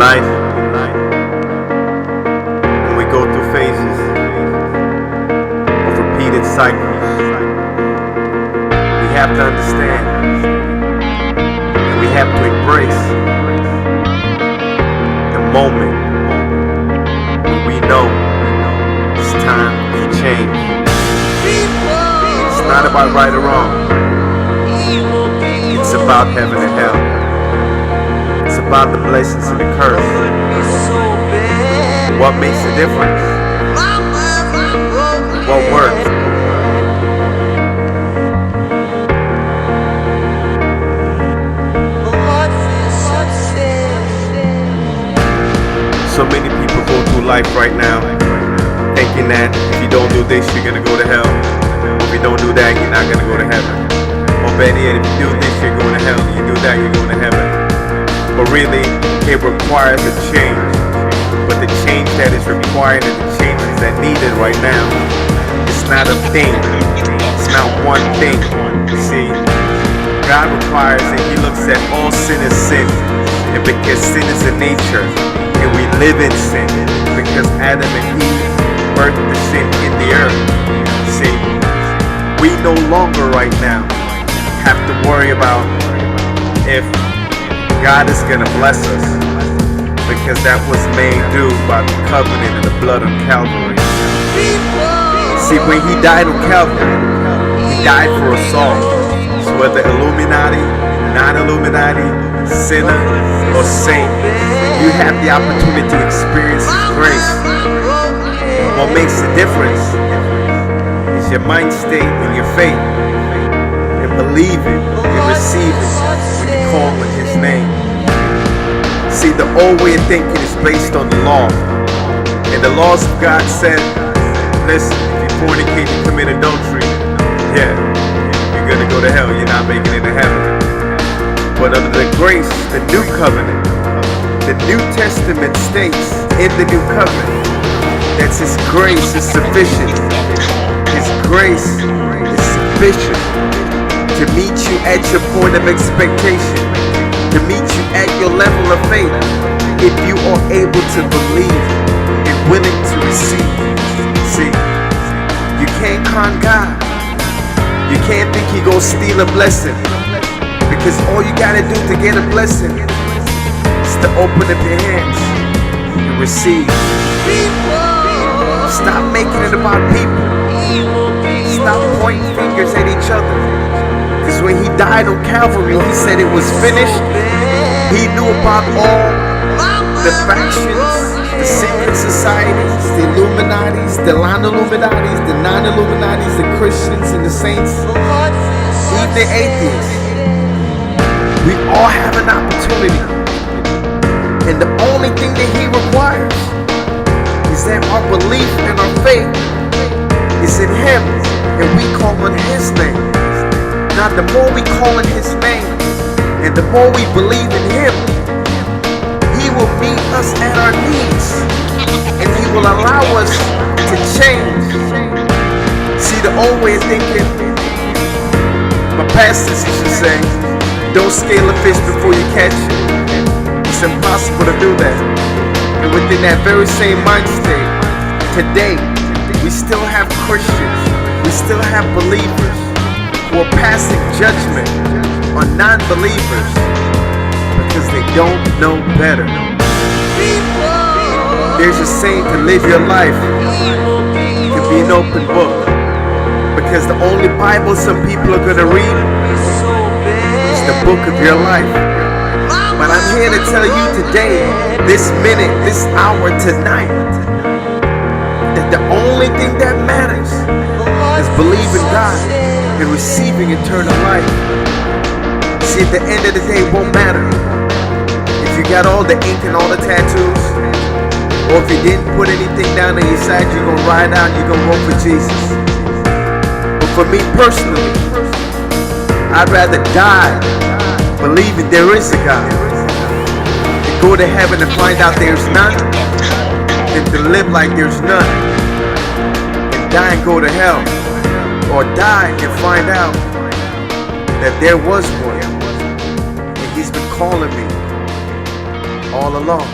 life, when we go through phases of repeated cycles, we have to understand and we have to embrace the moment when we know it's time to change. It's not about right or wrong. It's about heaven and hell. It's about the blessings and the curse. What makes a difference? What works? So many people go through life right now thinking that if you don't do this, you're gonna go to hell. If you don't do that, you're not gonna go to heaven. Or better yet, if you do this, you're going to hell. If you do that, you're going to heaven. But really, it requires a change. But the change that is required and the changes that needed right now, it's not a thing. It's not one thing. See, God requires and He looks at all sin as sin. And because sin is a nature, and we live in sin, because Adam and Eve birthed the sin in the earth. See, we no longer right now have to worry about if God is going to bless us, because that was made due by the covenant and the blood on Calvary. See, when He died on Calvary, He died for us all. So whether Illuminati, non-Illuminati, sinner, or saint, you have the opportunity to experience His grace. What makes the difference is your mind state and your faith. Believe it and receive it when you call on His name. See, the old way of thinking is based on the law. And the laws of God said, listen, if you fornicate and commit adultery, yeah, you're going to go to hell. You're not making it to heaven. But under the grace, the new covenant, the New Testament states in the new covenant that His grace is sufficient. His grace is sufficient to meet you at your point of expectation, to meet you at your level of faith, if you are able to believe and willing to receive. See, you can't con God. You can't think He gonna steal a blessing, because all you gotta do to get a blessing is to open up your hands and receive. Stop making it about people. Stop pointing fingers at each other. Because when He died on Calvary, He said it was finished. He knew about all the factions, the secret societies, the Illuminatis, the non-Illuminatis, the Christians and the saints, even the atheists. We all have an opportunity. And the only thing that He requires is that our belief and our faith is in Him, and we call on His name. Now, the more we call on His name and the more we believe in Him, He will meet us at our needs, and He will allow us to change. See, the old way of thinking, my pastors used to say, don't scale a fish before you catch it. It's impossible to do that. And within that very same mind state, today, we still have Christians, we still have believers who are passing judgment on non-believers because they don't know better. There's a saying, to live your life to be an open book, because the only Bible some people are going to read is the book of your life. But I'm here to tell you today, this minute, this hour, tonight, that the only thing that matters is believing God and receiving eternal life. See, at the end of the day, it won't matter if you got all the ink and all the tattoos, or if you didn't put anything down on your side. You're gonna ride out, you're gonna go for Jesus. But for me personally, I'd rather die believing there is a God and go to heaven and find out there's none, than to live like there's none and die and go to hell, or die and find out that there was one and He's been calling me all along.